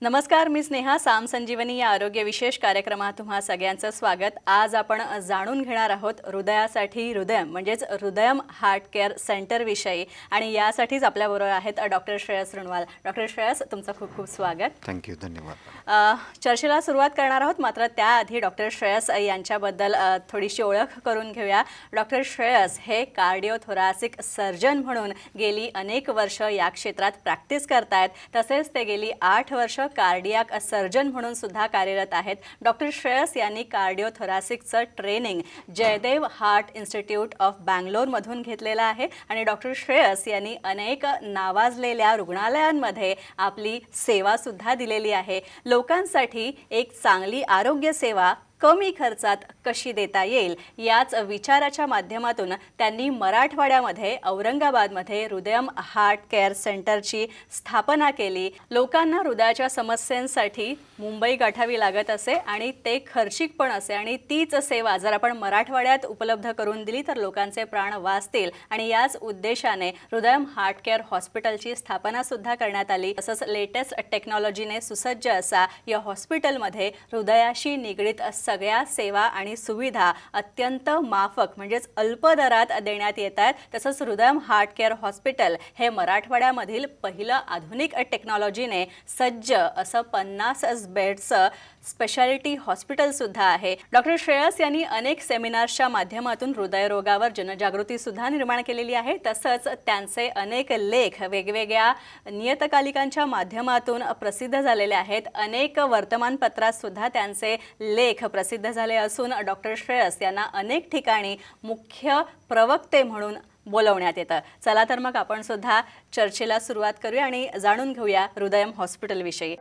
नमस्कार, मी स्नेहा. साम संजीवनी या आरोग्य विशेष कार्यक्रमात तुम्हा सगळ्यांचं स्वागत. आज आपण जाणून घेणार आहोत हृदयासाठी हृदयम म्हणजेच हृदयम हार्ट केअर सेंटर विषयी आणि यासाठीच आपल्याबरोबर आहेत डॉक्टर श्रेयस ऋणवाल. डॉक्टर श्रेयस, तुमचं खूप खूप स्वागत. थँक्यू, धन्यवाद. चर्चेला सुरुवात करणार आहोत, मात्र त्याआधी डॉक्टर श्रेयस यांच्याबद्दल थोडीशी ओळख करून घेऊया. डॉक्टर श्रेयस हे कार्डिओथोरॅसिक सर्जन म्हणून गेली अनेक वर्ष या क्षेत्रात प्रॅक्टिस करतायत. तसेच ते गेली 8 वर्ष कार्डियाक सर्जन म्हणून सुद्धा कार्यरत आहेत. डॉक्टर श्रेयस यांनी कार्डिओथोरॅसिकचं training Jayadeva heart institute of Bangalore मधून घेतलेलं आहे आणि डॉक्टर श्रेयस यांनी अनेक नावाजलेल्या रुग्णालयांमध्ये आपली सेवा सुद्धा दिलेली आहे. लोकांसाठी एक चांगली आरोग्य सेवा कमी खर्चात कशी देता येईल याच विचाराच्या माध्यमातून त्यांनी मराठवाड्यामध्ये औरंगाबादमध्ये हृदयम हार्ट केअर सेंटरची स्थापना केली. लोकांना हृदयाच्या समस्यांसाठी मुंबई गाठावी लागत असे आणि ते खर्चिक पण असे आणि तीच सेवा जर आपण मराठवाड्यात उपलब्ध करून दिली तर लोकांचे प्राण वाचतील आणि याच उद्देशाने हृदयम हार्ट केअर हॉस्पिटलची स्थापना सुद्धा करण्यात आली. तसंच लेटेस्ट टेक्नॉलॉजीने सुसज्ज असा या हॉस्पिटलमध्ये हृदयाशी निगडित सगळ्या सेवा आणि सुविधा अत्यंत माफक म्हणजेच अल्प दरात देण्यात येत आहेत. तसंच हृदयम हार्ट केअर हॉस्पिटल हे मराठवाड्यामधील पहिलं आधुनिक टेक्नॉलॉजीने सज्ज असं 50 बेड्सचं स्पेशालिटी हॉस्पिटल सुद्धा आहे. डॉक्टर श्रेयस यांनी अनेक सेमिनार्सच्या माध्यमातून हृदयरोगावर जनजागृती सुद्धा निर्माण केलेली आहे. तसंच त्यांचे अनेक लेख वेगवेगळ्या नियतकालिकांच्या माध्यमातून प्रसिद्ध झालेले आहेत. अनेक वर्तमानपत्रात सुद्धा त्यांचे लेख प्रसिद्ध झाले असून डॉक्टर श्रेयस यांना अनेक ठिकाणी मुख्य प्रवक्ते म्हणून बोलवण्यात येतं. चला तर मग आपण सुद्धा चर्चेला सुरुवात करूया आणि जाणून घेऊया हृदयम हॉस्पिटल विषयी.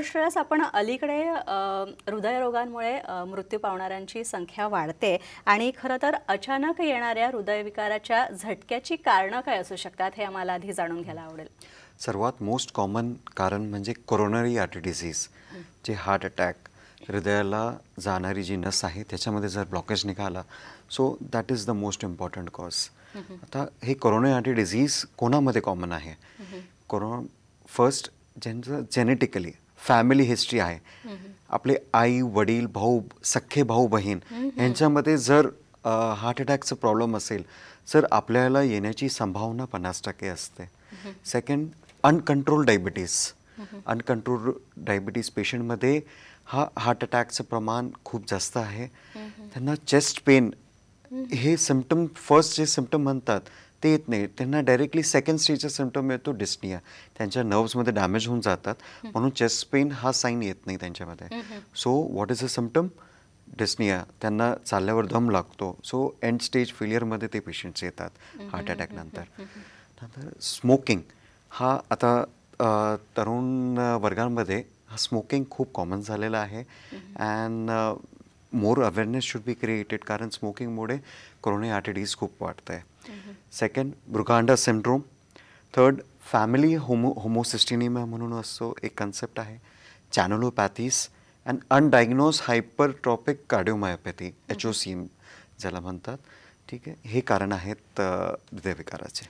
श्रेयस, आपण अलीकडे हृदयरोगांमुळे मृत्यू पावणाऱ्यांची संख्या वाढते आणि खरं तर अचानक येणाऱ्या हृदयविकाराच्या झटक्याची कारणं काय असू शकतात हे आम्हाला आधी जाणून घ्यायला आवडेल. सर्वात मोस्ट कॉमन कारण म्हणजे कोरोनरी आर्टरी डिसीज, जे हार्ट अटॅक, हृदयाला जाणारी जी नस आहे त्याच्यामध्ये जर ब्लॉकेज निघाला, so that is the most important cause. आता हे कोरोनरी आर्टरी डिसीज कोणामध्ये कॉमन आहे? फर्स्ट ज्यांचं जेनेटिकली फॅमिली हिस्ट्री आहे, आपले आई वडील भाऊ सख्खे भाऊ बहीण यांच्यामध्ये जर हार्ट अटॅकचा प्रॉब्लेम असेल तर आपल्याला येण्याची संभावना 50% असते. Second, uncontrolled diabetes. Uncontrolled diabetes पेशंटमध्ये हा हार्ट अटॅकचं प्रमाण खूप जास्त आहे. त्यांना चेस्ट पेन हे सिम्पटम फर्स्ट जे सिम्पटम म्हणतात ते येत नाही, त्यांना डायरेक्टली सेकंड स्टेजचा सिम्पटम येतो डिस्निया. त्यांच्या नर्व्समध्ये डॅमेज होऊन जातात म्हणून चेस्ट पेन हा साईन येत नाही त्यांच्यामध्ये. So what is a symptom? Dyspnoea. त्यांना चालल्यावर दम लागतो. सो एंड स्टेज फेलियरमध्ये ते पेशंट्स येतात हार्ट अटॅक नंतर. स्मोकिंग हा आता तरुण वर्गांमध्ये हा स्मोकिंग खूप कॉमन झालेला आहे and more awareness should be created, कारण स्मोकिंगमुळे कोरोनरी आर्टरीज खूप वाढत आहे. Second, Brugada syndrome. Third, family homocystinemia म्हणून असतो एक कन्सेप्ट आहे. Channelopathies and undiagnosed hypertrophic cardiomyopathy, HOCM ज्याला म्हणतात. ठीक आहे, हे कारण आहेत हृदयविकाराचे.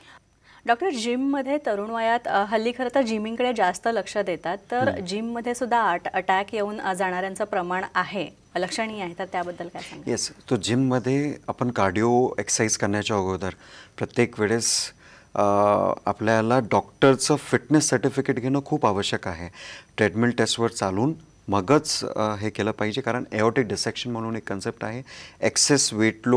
डॉक्टर, जिममध्ये तरुण वयात हल्ली खरं तर जिमिंगकडे जास्त लक्ष देतात, तर जिममध्ये सुद्धा अटॅक येऊन जाणाऱ्यांचं प्रमाण आहे, लक्षणीय आहे, तर त्याबद्दल काय सांगा? येस, तो जिममध्ये आपण कार्डिओ एक्सरसाइज करण्याच्या अगोदर प्रत्येक वेळेस आपल्याला डॉक्टरचं फिटनेस सर्टिफिकेट घेणं खूप आवश्यक आहे. ट्रेडमिल टेस्टवर चालून मगच हे केलं पाहिजे, कारण एओर्टिक डिसेक्शन म्हणून एक कन्सेप्ट आहे. एक्सेस वेट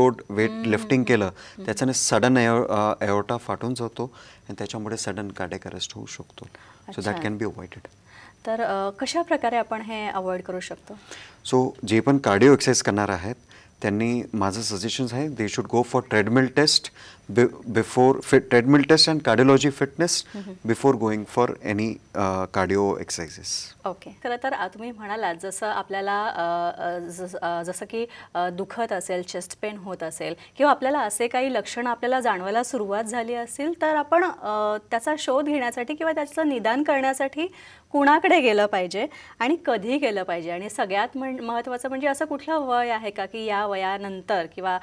लिफ्टिंग केलं त्याच्याने सडन एओर्टा फाटून जातो आणि त्याच्यामुळे सडन कार्डियक अरेस्ट होऊ शकतो. So that can be avoided. तर कशा प्रकारे आपण हे अवॉइड करू शकतो? सो जे पण कार्डिओ एक्सरसाइज करणार आहेत त्यांनी माझं सजेशन्स आहे, they should go for treadmill test before treadmill test and cardiology fitness before going for any cardio exercises. Okay. खरं तर तुम्ही म्हणालात जसं आपल्याला जसं की दुखत असेल, चेस्ट पेन होत असेल किंवा आपल्याला असे काही लक्षणं आपल्याला जाणवायला सुरुवात झाली असेल, तर आपण त्याचा शोध घेण्यासाठी किंवा त्याचं निदान करण्यासाठी कुणाकडे गेलं पाहिजे आणि कधी गेलं पाहिजे? आणि सगळ्यात महत्त्वाचं म्हणजे असं कुठलं वय आहे का की या वयानंतर किंवा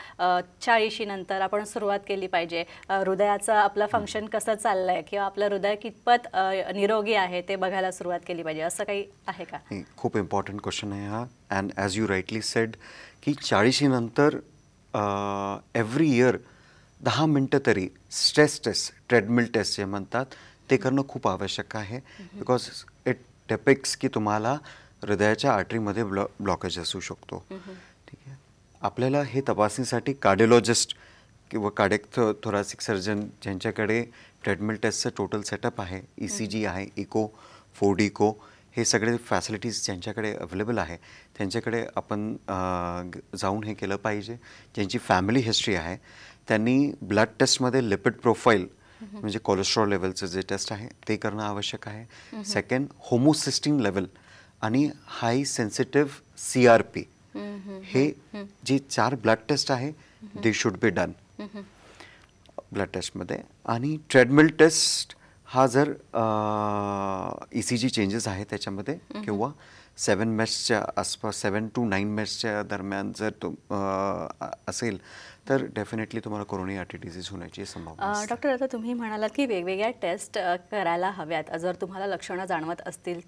40 नंतर आपण सुरुवात केली पाहिजे? हृदयाचं आपलं फंक्शन कसं चाललं आहे किंवा आपलं हृदय कितपत निरोगी आहे ते बघायला सुरुवात केली पाहिजे, असं काही आहे का? खूप इम्पॉर्टंट क्वेश्चन आहे हा. And as you rightly sed की 40 नंतर एव्हरी इयर 10 मिनटं तरी स्ट्रेस टेस्ट, ट्रेडमिल टेस्ट जे म्हणतात ते करणं खूप आवश्यक आहे. बिकॉज इट डिपिक्ट्स की तुम्हाला हृदयाच्या आर्टरीमध्ये ब्लॉकेज असू शकतो. ठीक आहे, आपल्याला हे तपासणीसाठी कार्डिओलॉजिस्ट किंवा कार्डियक थोरॅसिक सर्जन ज्यांच्याकडे ट्रेडमिल टेस्टचं टोटल सेटअप आहे, ECG आहे, इको, 4D इको, हे सगळे फॅसिलिटीज ज्यांच्याकडे अवेलेबल आहे त्यांच्याकडे आपण जाऊन हे केलं पाहिजे. ज्यांची फॅमिली हिस्ट्री आहे त्यांनी ब्लड टेस्टमध्ये लिपिड प्रोफाईल म्हणजे कोलेस्ट्रॉल लेवलचं जे टेस्ट आहे ते करणं आवश्यक आहे. सेकंड, होमोसिस्टिन लेवल आणि हाय सेन्सिटिव्ह CRP, हे जे 4 ब्लड टेस्ट आहे they should be done blood टेस्टमध्ये. आणि ट्रेडमिल टेस्ट हा जर ECG चेंजेस आहे त्याच्यामध्ये किंवा 7 मेट्सच्या आसपास, 7 to 9 मेट्सच्या दरम्यान जर असेल तर डेफिनेटली तुम्हाला कोरोनरी आर्टरी डिसीज होण्याची संभावना असते. डॉक्टर, आता तुम्ही म्हणालात की वेगवेगळ्या टेस्ट करायला हव्यात जर तुम्हाला लक्षणं जाणवत असतील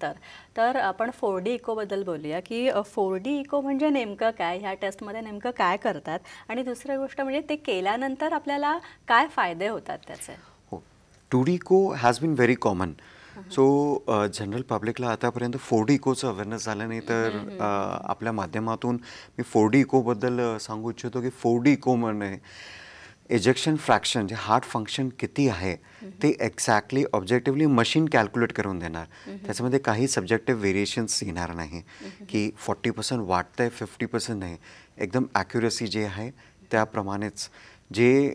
तर आपण 4D इकोबद्दल बोलूया की 4D इको म्हणजे नेमकं काय, ह्या टेस्टमध्ये नेमकं काय करतात आणि दुसरी गोष्ट म्हणजे ते केल्यानंतर आपल्याला काय फायदे होतात त्याचे? हो, 2D echo has been very common. So general पब्लिकला आतापर्यंत 4D इकोचं अवेअरनेस झालं नाही, तर आपल्या माध्यमातून मी 4D इकोबद्दल सांगू इच्छितो की 4D इको म्हणजे एजेक्शन फ्रॅक्शन, जे हार्ट फंक्शन किती आहे ते एक्झॅक्टली ऑब्जेक्टिव्हली मशीन कॅल्क्युलेट करून देणार. त्याच्यामध्ये काही सब्जेक्टिव्ह व्हेरिएशन्स येणार नाही की 40% वाटतंय 50% नाही. एकदम ॲक्युरसी जे आहे त्याप्रमाणेच जे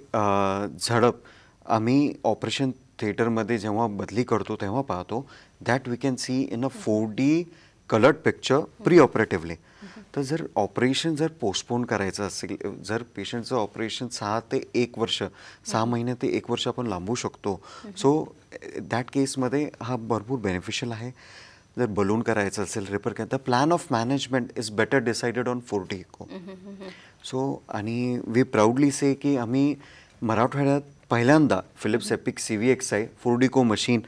झडप आम्ही ऑपरेशन थिएटरमध्ये जेव्हा बदली करतो तेव्हा पाहतो, that we can see in a 4D coloured picture preoperatively. तर जर ऑपरेशन जर पोस्टपोन करायचं असेल, जर पेशंटचं ऑपरेशन 6 ते 1 वर्ष, 6 महिने ते 1 वर्ष आपण लांबवू शकतो. सो दॅट केसमध्ये हा भरपूर बेनिफिशियल आहे. जर बलून करायचं असेल, रिपेअर करायचं, the plan of management is better decided on 4D echo. So आणि वी प्राऊडली से की आम्ही मराठवाड्यात पहिल्यांदा Philips epic CVXI 4D echo machine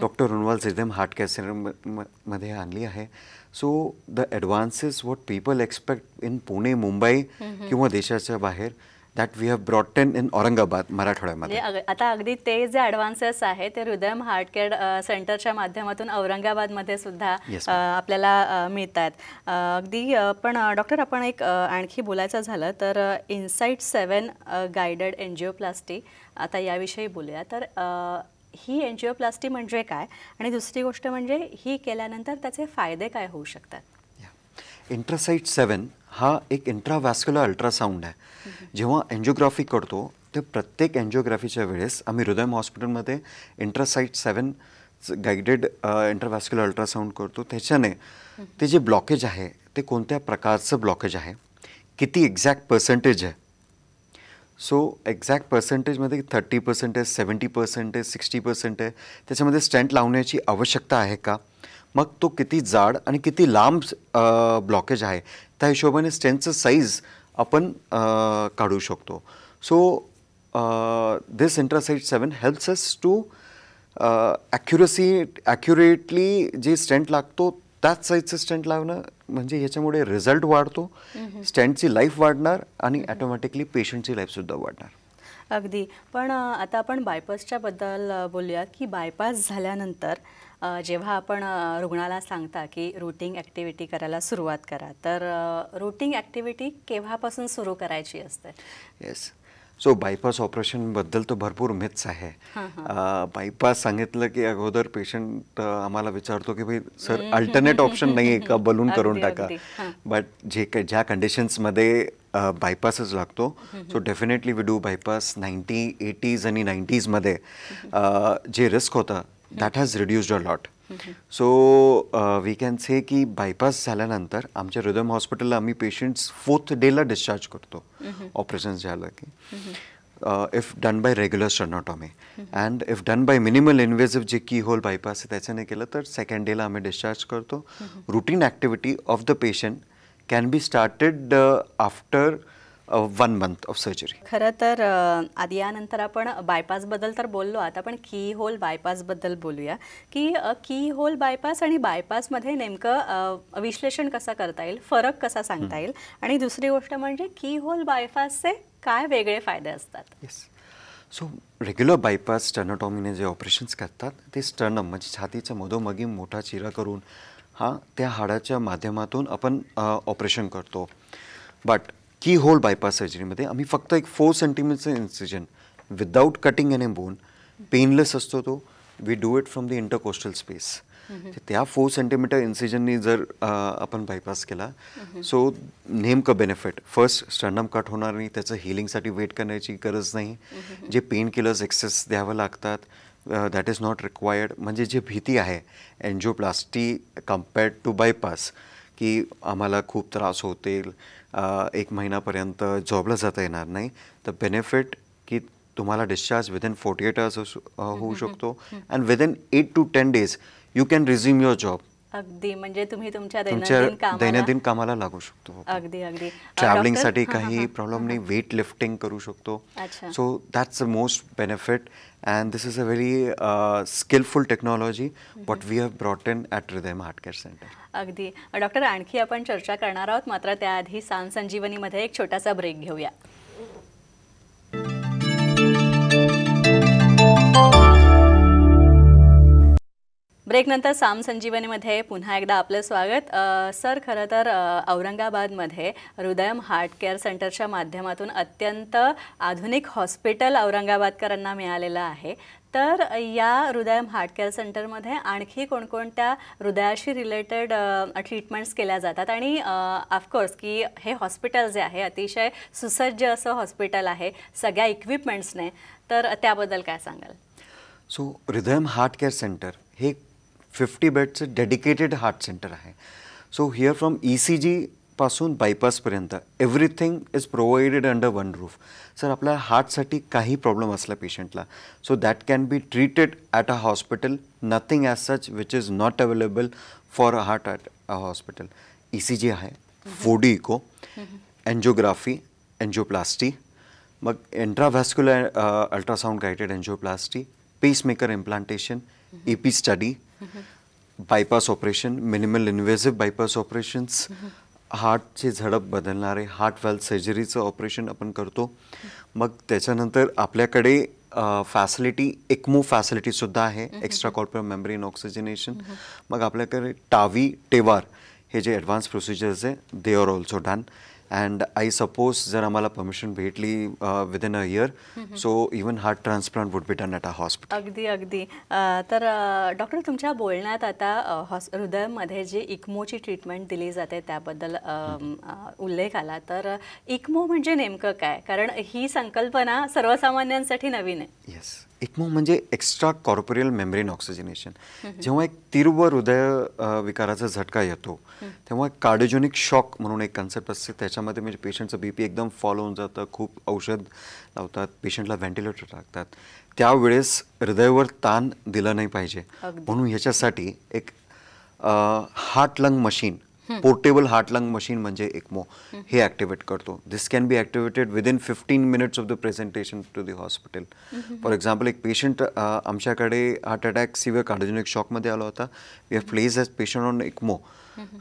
doctor Runwal Siddham heart care सेंटरमध्ये आणली आहे. So the advances what people expect in Pune, Mumbai किंवा देशाच्या बाहेर, that we have brought in Aurangabad, मराठवाड्यामध्ये. आता अगदी ते जे ॲडव्हान्सेस आहे ते हृदयम हार्ट केअर सेंटरच्या माध्यमातून औरंगाबादमध्ये सुद्धा आपल्याला मिळतात. अगदी पण डॉक्टर, आपण एक आणखी बोलायचं झालं तर इनसाइट 7 गायडेड एन्जिओप्लास्टी, आता याविषयी बोलूया. तर ही एन्जिओप्लास्टी म्हणजे काय आणि दुसरी गोष्ट म्हणजे ही केल्यानंतर त्याचे फायदे काय होऊ शकतात? इंट्रासाइट 7 हा एक इंट्राव्हॅस्क्युलर अल्ट्रासाऊंड आहे. जेव्हा एन्जिओग्राफी करतो ते प्रत्येक एन्जिओग्राफीच्या वेळेस आम्ही हृदयम हॉस्पिटलमध्ये इंट्रासाइट 7 गायडेड इंटरव्हॅस्क्युलर अल्ट्रासाऊंड करतो. त्याच्याने ते जे ब्लॉकेज आहे ते कोणत्या प्रकारचं ब्लॉकेज आहे, किती एक्झॅक्ट पर्सेंटेज आहे. सो एक्झॅक्ट पर्सेंटेजमध्ये 30% आहे, 70% आहे, 60% आहे, त्याच्यामध्ये स्टेंट लावण्याची आवश्यकता आहे का, मग तो किती जाड आणि किती लांब ब्लॉकेज आहे त्या हिशोबाने स्टेंटचं साईज आपण काढू शकतो. So this intrasight 7 helps us to accurately जे स्टेंट लागतो त्याच साईजचं स्टेंट लावणं, म्हणजे ह्याच्यामुळे रिझल्ट वाढतो, स्टेंटची लाईफ वाढणार आणि ॲटोमॅटिकली पेशंटची लाईफसुद्धा वाढणार. अगदी. पण आता आपण बायपासच्या बद्दल बोलूया की बायपास झाल्यानंतर जेव्हा आपण रुग्णाला सांगता की रूटीन ॲक्टिव्हिटी करायला सुरुवात करा, तर रूटीन ॲक्टिव्हिटी केव्हापासून सुरू करायची असते? येस. सो बायपास ऑपरेशनबद्दल तर भरपूर मिथ्स आहे. बायपास सांगितलं की अगोदर पेशंट आम्हाला विचारतो की भाई सर अल्टरनेट ऑप्शन नाही आहे का, बलून करून टाका. बट ज्या कंडिशन्समध्ये बायपासच लागतो, so definitely we do bypass. 80s आणि 90sमध्ये जे रिस्क होता that has reduced a lot. So we can say की बायपास झाल्यानंतर आमच्या हृदयम हॉस्पिटलला आम्ही पेशंट्स 4th डेला डिस्चार्ज करतो ऑपरेशन झालं की, if done by regular sternotomy. And if done by minimal invasive जे की होल बायपास आहे त्याच्याने केलं तर 2nd डेला आम्ही डिस्चार्ज करतो. Routine activity of the patient can be started after 1 month of surgery. खरं तर आधी यानंतर आपण बायपासबद्दल तर बोललो, आता आपण की होल बायपासबद्दल बोलूया की की होल बायपास आणि बायपासमध्ये नेमकं विश्लेषण कसं करता येईल, फरक कसा सांगता येईल, आणि दुसरी गोष्ट म्हणजे की होल बायपासचे काय वेगळे फायदे असतात? येस. सो रेग्युलर बायपास स्टर्नोटॉमीने जे ऑपरेशन्स करतात ते स्टर्नम म्हणजे छातीच्या मधोमधी मोठा चिरा करून त्या हाडाच्या माध्यमातून आपण ऑपरेशन करतो. बट की होल बायपास सर्जरीमध्ये आम्ही फक्त एक 4 सेंटीमीटरचं incision without cutting any bone, painless असतो तो. We do it from the intercostal space. त्या 4 सेंटीमीटर इन्सिजननी जर आपण बायपास केला, सो नेमकं बेनिफिट फर्स्ट स्टर्नम कट होणार नाही, त्याचं हिलिंगसाठी वेट करण्याची गरज नाही, जे पेन किलर्स एक्सेस द्यावं लागतात दॅट इज नॉट रिक्वायर्ड. म्हणजे जी भीती आहे एन्जिओप्लास्टी कम्पेअर्ड टू बायपास की आम्हाला खूप त्रास होतील, 1 महिन्यापर्यंत जॉबला जाता येणार नाही, तर बेनिफिट की तुम्हाला डिस्चार्ज विदिन 48 hours होऊ शकतो and within 8 to 10 days you can resume your job. अगदी. म्हणजे तुम्ही तुमच्या दैनंदिन कामाला लागू शकतो. अगदी अगदी. ट्रॅव्हलिंगसाठी काही प्रॉब्लेम नाही, वेट लिफ्टिंग करू शकतो. So that's the most benefit and this is a very skilful technology what we have brought in at Hridayam heart care centre. अगदी. डॉक्टर, आणखी आपण चर्चा करणार आहोत, मात्र त्याआधी साम संजीवनीमध्ये एक छोटासा ब्रेक घेऊया. ब्रेकनंतर साम संजीवनीमध्ये पुन्हा एकदा आपलं स्वागत. सर, खरं तर औरंगाबादमध्ये हृदयम हार्ट केअर सेंटरच्या माध्यमातून अत्यंत आधुनिक हॉस्पिटल औरंगाबादकरांना मिळालेलं आहे. तर या हृदयम हार्ट केअर सेंटरमध्ये आणखी कोणकोणत्या हृदयाशी रिलेटेड ट्रीटमेंट्स केल्या जातात, आणि ऑफकोर्स की हे हॉस्पिटल जे आहे अतिशय सुसज्ज असं हॉस्पिटल आहे सगळ्या इक्विपमेंट्सने, तर त्याबद्दल काय सांगाल? So Hridayam heart care centre हे 50 बेडचं डेडिकेटेड हार्ट सेंटर आहे. सो हिअर फ्रॉम ECG पासून बायपासपर्यंत everything is provided under 1 roof. Sir, आपल्या हार्टसाठी काही प्रॉब्लेम असला पेशंटला, so that can be treated at a hospital. Nothing as such which is not available for a heart at a hospital. ECG आहे, 4D echo, angiography, angioplasty, मग intravascular ultrasound guided angioplasty, pacemaker implantation, EP study, bypass operation, minimal invasive bypass operations, हार्टचे झडप बदलणारे heart व्हॅल्व सर्जरीचं operation आपण करतो. मग त्याच्यानंतर आपल्याकडे फॅसिलिटी एक्मो फॅसिलिटीसुद्धा आहे, एक्स्ट्रा कॉर्पोरल मेम्ब्रेन ऑक्सिजनेशन. मग आपल्याकडे टावी, टेवार हे जे ॲडव्हान्स प्रोसिजर्स आहे they are also done. And I suppose जर आम्हाला परमिशन भेटली within a year, so even heart transplant would be done at a hospital. अगदी अगदी. तर डॉक्टर, तुमच्या बोलण्यात आता हृदयामध्ये जी इक्मोची ट्रीटमेंट दिली जाते त्याबद्दल उल्लेख आला, तर इक्मो म्हणजे नेमकं काय? कारण ही संकल्पना सर्वसामान्यांसाठी नवीन आहे. येस, इक्मो म्हणजे एक्स्ट्रा कॉर्पोरियल मेम्ब्रेन ऑक्सिजनेशन. जेव्हा एक तीव्र हृदय विकाराचा झटका येतो तेव्हा कार्डिओजेनिक शॉक म्हणून एक कन्सेप्ट असते. त्याच्यामध्ये म्हणजे पेशंटचं बीपी एकदम फॉल होऊन जातं, खूप औषध लावतात, पेशंटला व्हेंटिलेटर टाकतात. त्यावेळेस हृदयावर ताण दिला नाही पाहिजे म्हणून ह्याच्यासाठी एक heart lung machine, portable heart lung machine म्हणजे इक्मो हे ॲक्टिवेट करतो. This can be activated within 15 minutes of the presentation to the hospital. For example एक पेशंट आमच्याकडे हार्ट अटॅक सिव्हिअर कार्डिओजेनिक शॉकमध्ये आला होता. We have place as patient on ECMO.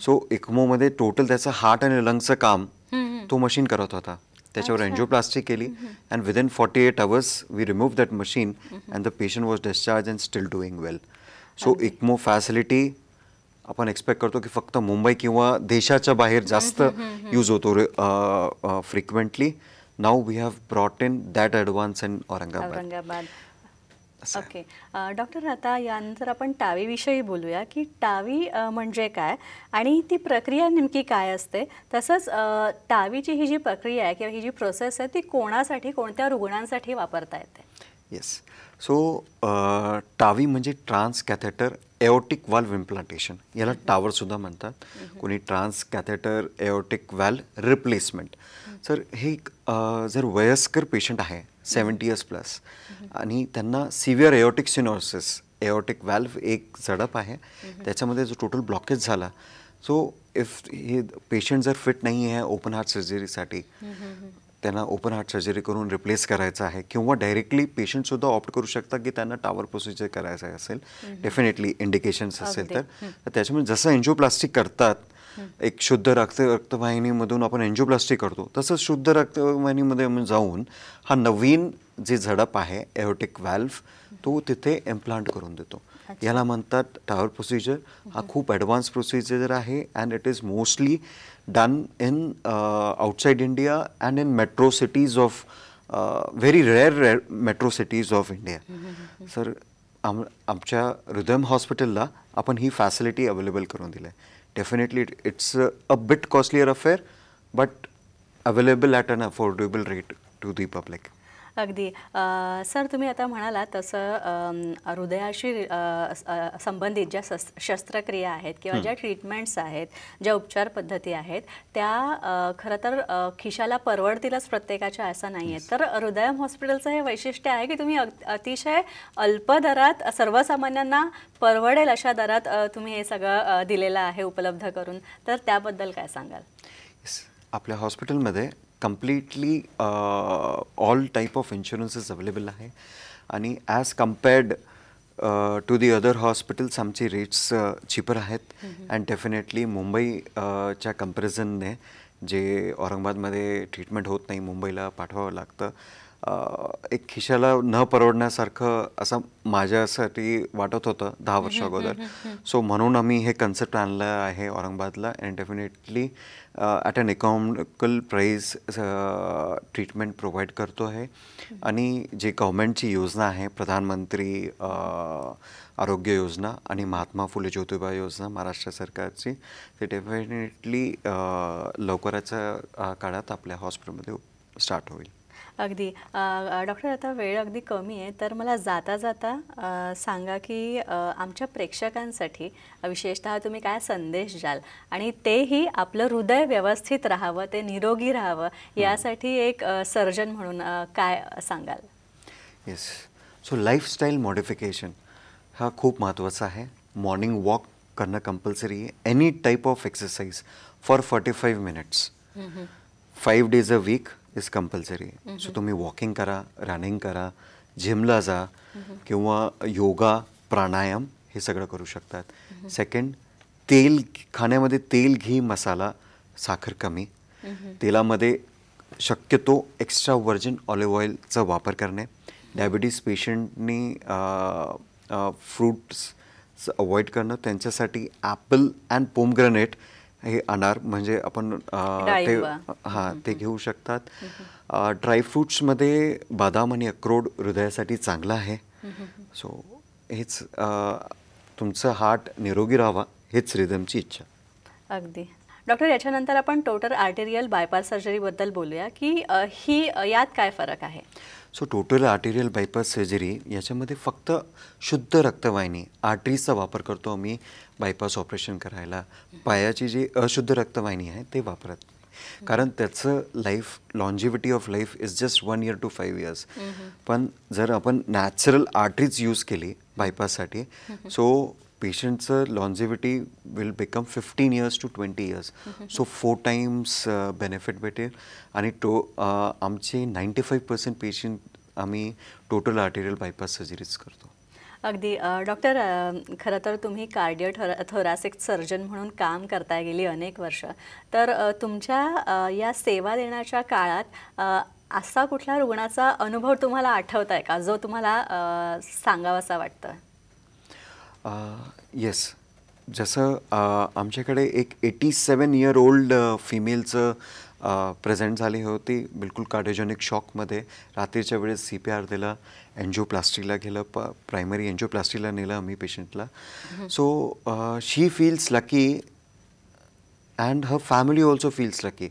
So इक्मोमध्ये total त्याचं हार्ट आणि लंगचं काम तो मशीन करत होता. त्याच्यावर एन्जिओप्लास्टी केली and within 48 hours we remove that machine and the patient was discharge and still doing well. So ECMO facility आपण एक्सपेक्ट करतो की फक्त मुंबई किंवा देशाच्या बाहेर जास्त यूज होतो frequently. Now we have brought in that advance in Aurangabad. Okay doctor, आता यानंतर आपण टावीविषयी बोलूया की टावी म्हणजे काय आणि ती प्रक्रिया नेमकी काय असते. तसंच टावीची ही जी प्रक्रिया आहे किंवा ही जी प्रोसेस आहे ती कोणासाठी, कोणत्या रुग्णांसाठी वापरता येते. येस. सो टावी म्हणजे trans catheter aortic valve implantation, याला टावरसुद्धा म्हणतात. कोणी trans catheter aortic valve replacement. Sir हे जर वयस्कर पेशंट आहे 70 years प्लस आणि त्यांना सिव्हिअर एओटिक सिनोसिस, एओटिक वाल्व एक झडप आहे, त्याच्यामध्ये जो टोटल ब्लॉकेज झाला. सो इफ हे पेशंट जर फिट नाही आहे ओपन हार्ट सर्जरीसाठी, त्यांना ओपन हार्ट सर्जरी करून रिप्लेस करायचं आहे किंवा डायरेक्टली पेशंटसुद्धा ऑप्ट करू शकतात की त्यांना टावर प्रोसिजर करायचं असेल, डेफिनेटली इंडिकेशन्स असेल तर त्याच्यामुळे जसं एन्जिओप्लास्टी करतात एक शुद्ध रक्तवाहिनीमधून आपण एन्जिओप्लास्टी करतो तसंच शुद्ध रक्तवाहिनीमध्ये जाऊन हा नवीन जे झडप आहे एओटिक वाल्व तो तिथे इम्प्लांट करून देतो. याला म्हणतात टावर प्रोसिजर. हा खूप ॲडव्हान्स प्रोसिजर आहे and it is mostly done in outside India and in metro cities of very rare metro cities of India. Sir आमच्या हृदयम हॉस्पिटलला आपण ही फॅसिलिटी अवेलेबल करून दिली आहे. Definitely it's a bit costlier affair but available at an affordable rate to the public. अगदी sir, तुम्ही आता म्हणाला तसं हृदयाशी संबंधित ज्या शस्त्रक्रिया आहेत किंवा ज्या ट्रीटमेंट्स आहेत, ज्या उपचार पद्धती आहेत त्या खरं तर खिशाला परवडतीलच प्रत्येकाच्या, असं नाही आहे. तर हृदयम हॉस्पिटलचं हे वैशिष्ट्य आहे की तुम्ही अतिशय अल्प दरात सर्वसामान्यांना परवडेल अशा दरात तुम्ही हे सगळं दिलेलं आहे उपलब्ध करून. तर त्याबद्दल काय सांगाल. आपल्या हॉस्पिटलमध्ये completely all type of insurances available आहे आणि as compared to the other hospitals आमची रेट्स चीपर आहेत. अँड डेफिनेटली मुंबईच्या कम्पॅरिझनने जे औरंगाबादमध्ये ट्रीटमेंट होत नाही मुंबईला पाठवावं लागतं. एक खिशाला न परवडण्यासारखं असं माझ्यासाठी वाटत होतं 10 वर्ष अगोदर. सो म्हणून आम्ही हे कन्सेप्ट आणलं आहे औरंगाबादला and definitely at an economical price treatment provide करतो आहे. आणि जे गव्हर्मेंटची योजना आहे प्रधानमंत्री आरोग्य योजना आणि महात्मा फुले ज्योतिबा योजना महाराष्ट्र सरकारची, ते डेफिनेटली लवकरच्या काळात आपल्या हॉस्पिटलमध्ये स्टार्ट होईल. अगदी डॉक्टर, आता वेळ अगदी कमी आहे तर मला जाता जाता सांगा की आमच्या प्रेक्षकांसाठी विशेषतः तुम्ही काय संदेश द्याल आणि तेही आपलं हृदय व्यवस्थित राहावं, ते निरोगी राहावं यासाठी एक सर्जन म्हणून काय सांगाल. येस. सो लाईफस्टाईल मॉडिफिकेशन हा खूप महत्त्वाचा आहे. मॉर्निंग वॉक करणं कंपल्सरी आहे. Any type of exercise for 45 minutes 5 days a week is compulsory. So तुम्ही वॉकिंग करा, रनिंग करा, जिमला जा किंवा योगा, प्राणायाम हे सगळं करू शकतात. सेकंड, तेल खाण्यामध्ये तेल, घी, मसाला, साखर कमी. तेलामध्ये शक्यतो एक्स्ट्रा व्हर्जिन ऑलिव्ह ऑइलचा वापर करणे. डायबिटीज पेशंटनी फ्रूट्स अवॉइड करणं. त्यांच्यासाठी ॲपल अँड पोमग्रेनेट हे अनार म्हणजे आपण ते घेऊ शकतात. ड्रायफ्रूट्समध्ये बदाम आणि अक्रोड हृदयासाठी चांगला आहे. सो हेच तुमचं हार्ट निरोगी राहावा हेच रिदमची इच्छा. अगदी डॉक्टर, याच्यानंतर आपण टोटल आर्टेरियल बायपास सर्जरीबद्दल बोलूया की यात काय फरक आहे? So total arterial bypass surgery याच्यामध्ये फक्त शुद्ध रक्तवाहिनी आर्टरीजचा वापर करतो आम्ही बायपास ऑपरेशन करायला. पायाची जी अशुद्ध रक्तवाहिनी आहे ते वापरत नाही. कारण त्याचं life longevity of life is just 1 year to 5 years. पण जर आपण नॅचरल आर्टरीज यूज केली बायपाससाठी सो पेशंटचं longevity will become 15 years to 20 years. So 4 times benefit भेटेल. आणि आमचे 95% पेशंट आम्ही टोटल आर्टेरियल बायपास सर्जरीज करतो. अगदी डॉक्टर, खरं तर तुम्ही थोरॅसिक सर्जन म्हणून काम करताय गेली अनेक वर्ष. तर तुमच्या या सेवा देण्याच्या काळात असा कुठला रुग्णाचा अनुभव तुम्हाला आठवत आहे का जो तुम्हाला सांगावासा वाटतं? येस. जसं आमच्याकडे एक 87 year old फिमेलचं प्रेझेंट झाली होती, बिलकुल कार्डिओजेनिक शॉकमध्ये. रात्रीच्या वेळेस CPR दिला, एन्जिओप्लास्टीला गेलं, प्रायमरी एन्जिओप्लास्टीला नेलं आम्ही पेशंटला. So she feels lucky and her family also feels lucky.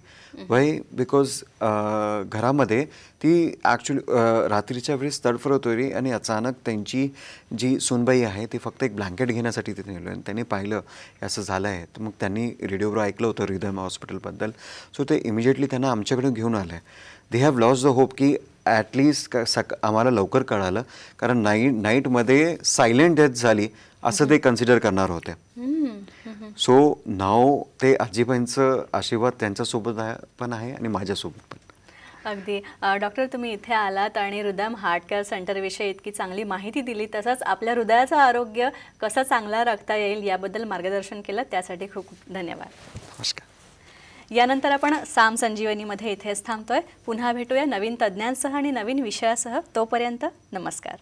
Y? Because घरामध्ये ती ॲक्च्युली रात्रीच्या वेळेस तडफडत होती आणि अचानक त्यांची जी सूनबाई आहे ती फक्त एक ब्लँकेट घेण्यासाठी तिथे नेलं आणि त्यांनी पाहिलं असं झालं आहे. तर मग त्यांनी रेडिओवर ऐकलं होतं हृदय हॉस्पिटलबद्दल. सो ते इमिजिएटली त्यांना आमच्याकडून घेऊन आलं आहे. They have lost the hope की ॲटलिस्ट आम्हाला लवकर कळालं, कारण नाईटमध्ये सायलेंट डेथ झाली असं ते कन्सिडर करणार होते. सो नाव ते आजीबाईंचं आशीर्वाद त्यांच्यासोबत पण आहे आणि माझ्यासोबत पण. अगदी डॉक्टर, तुम्ही इथे आलात आणि हृदयम हार्ट केअर सेंटरविषयी इतकी चांगली माहिती दिली, तसंच आपल्या हृदयाचं आरोग्य कसं चांगलं राखता येईल याबद्दल मार्गदर्शन केलं, त्यासाठी खूप खूप धन्यवाद. नमस्कार. यानंतर आपण साम संजीवनीमध्ये इथेच थांबतोय. पुन्हा भेटूया नवीन तज्ज्ञांसह आणि नवीन विषयासह. तोपर्यंत नमस्कार.